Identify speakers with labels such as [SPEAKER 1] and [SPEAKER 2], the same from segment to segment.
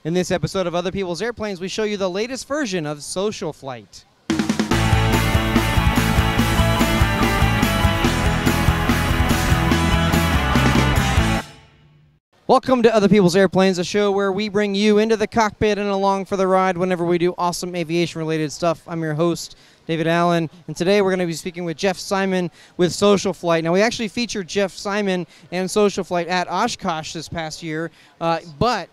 [SPEAKER 1] In this episode of Other People's Airplanes, we show you the latest version of social flight. Welcome to Other People's Airplanes, a show where we bring you into the cockpit and along for the ride whenever we do awesome aviation-related stuff. I'm your host, David Allen, and today we're going to be speaking with Jeff Simon with Social Flight. Now, we actually featured Jeff Simon and Social Flight at Oshkosh this past year, but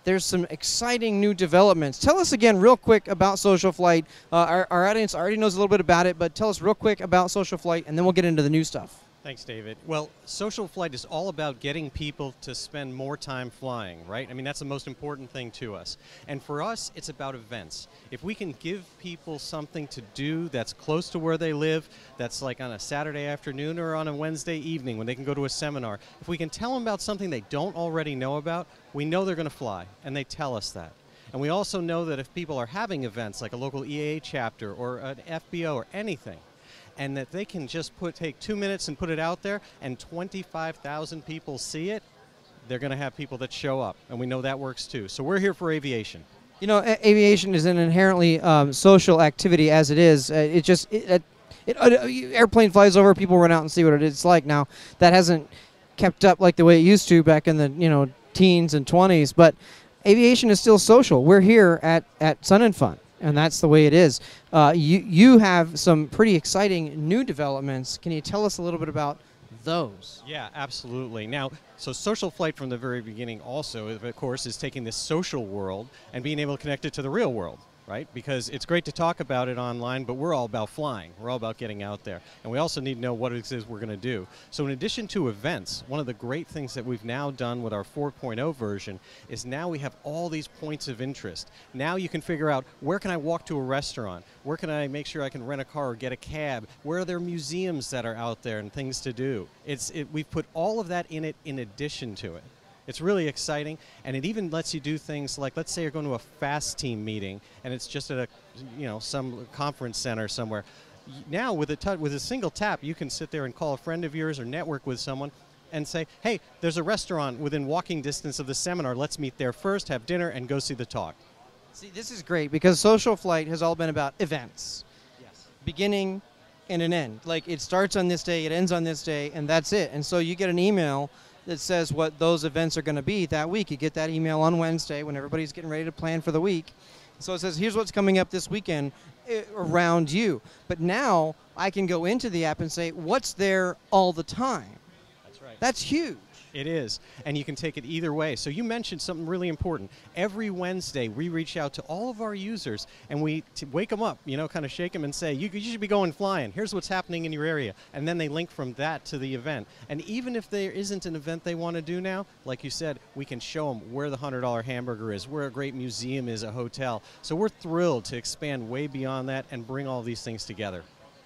[SPEAKER 1] there's some exciting new developments. Tell us again real quick about Social Flight. Our audience already knows a little bit about it, but tell us real quick about Social Flight, and then we'll get into the new stuff.
[SPEAKER 2] Thanks, David. Well, Social Flight is all about getting people to spend more time flying, right? I mean, that's the most important thing to us. And for us, it's about events. If we can give people something to do that's close to where they live, that's like on a Saturday afternoon or on a Wednesday evening when they can go to a seminar, if we can tell them about something they don't already know about, we know they're going to fly, and they tell us that. And we also know that if people are having events like a local EAA chapter or an FBO or anything, and that they can just take 2 minutes and put it out there and 25,000 people see it, they're going to have people that show up. And we know that works too. So we're here for aviation. You know,
[SPEAKER 1] aviation is an inherently social activity as it is. Airplane flies over, people run out and see what it's like. Now, that hasn't kept up like the way it used to back in the teens and 20s, but aviation is still social. We're here at Sun and Fun. And that's the way it is. You have some pretty exciting new developments. Can you tell us a little bit about those?
[SPEAKER 2] Yeah, absolutely. Now, so Social Flight from the very beginning also, of course, is taking this social world and being able to connect it to the real world, right? Because it's great to talk about it online, but we're all about flying. We're all about getting out there. And we also need to know what it is we're going to do. So in addition to events, one of the great things that we've now done with our 4.0 version is now we have all these points of interest. Now you can figure out, where can I walk to a restaurant? Where can I make sure I can rent a car or get a cab? Where are there museums that are out there and things to do? We've put all of that in it in addition to it. It's really exciting, and it even lets you do things like, let's say you're going to a FAST team meeting, and it's just at some conference center somewhere. Now, with a single tap, you can sit there and call a friend of yours or network with someone and say, hey, there's a restaurant within walking distance of the seminar. Let's meet there first, have dinner, and go see the talk.
[SPEAKER 1] See, this is great because Social Flight has all been about events.
[SPEAKER 2] Yes.
[SPEAKER 1] Beginning and an end. Like, it starts on this day, it ends on this day, and that's it. And so you get an email that says what those events are going to be that week. You get that email on Wednesday when everybody's getting ready to plan for the week. So it says, here's what's coming up this weekend around you. But now I can go into the app and say, what's there all the time?
[SPEAKER 2] That's right.
[SPEAKER 1] That's huge.
[SPEAKER 2] It is, and you can take it either way. So you mentioned something really important. Every Wednesday, we reach out to all of our users, and we wake them up, kind of shake them and say, you should be going flying. Here's what's happening in your area. And then they link from that to the event. And even if there isn't an event they want to do now, like you said, we can show them where the $100 hamburger is, where a great museum is, a hotel. So we're thrilled to expand way beyond that and bring all these things together.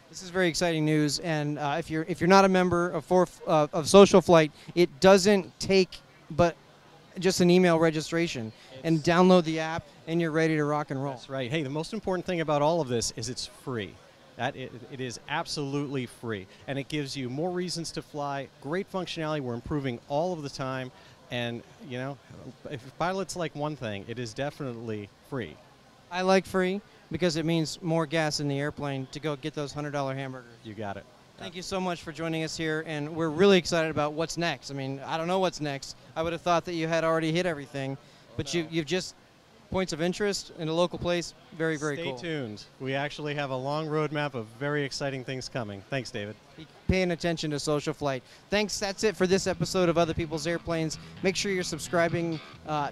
[SPEAKER 1] This is very exciting news, and if you're not a member of Social Flight, it doesn't take but just an email registration and download the app, and you're ready to rock and roll.
[SPEAKER 2] That's right. Hey, the most important thing about all of this is it's free. It is absolutely free, and it gives you more reasons to fly. Great functionality. We're improving all of the time, and if pilots like one thing, it is definitely free.
[SPEAKER 1] I like free because it means more gas in the airplane to go get those $100 hamburgers.
[SPEAKER 2] You got it.
[SPEAKER 1] Thank you so much for joining us here, and we're really excited about what's next. I mean, I don't know what's next. I would have thought that you had already hit everything, but you've just points of interest in a local place. Very, very cool.
[SPEAKER 2] Stay tuned. We actually have a long roadmap of very exciting things coming. Thanks, David.
[SPEAKER 1] Be paying attention to Social Flight. Thanks. That's it for this episode of Other People's Airplanes. Make sure you're subscribing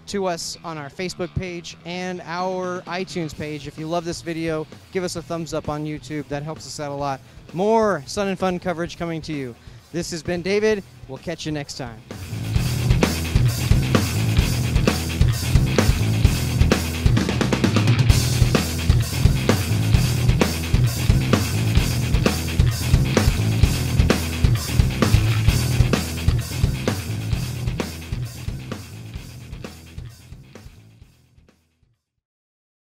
[SPEAKER 1] to us on our Facebook page and our iTunes page. If you love this video, give us a thumbs up on YouTube. That helps us out a lot. More Sun and Fun coverage coming to you. This has been David. We'll catch you next time.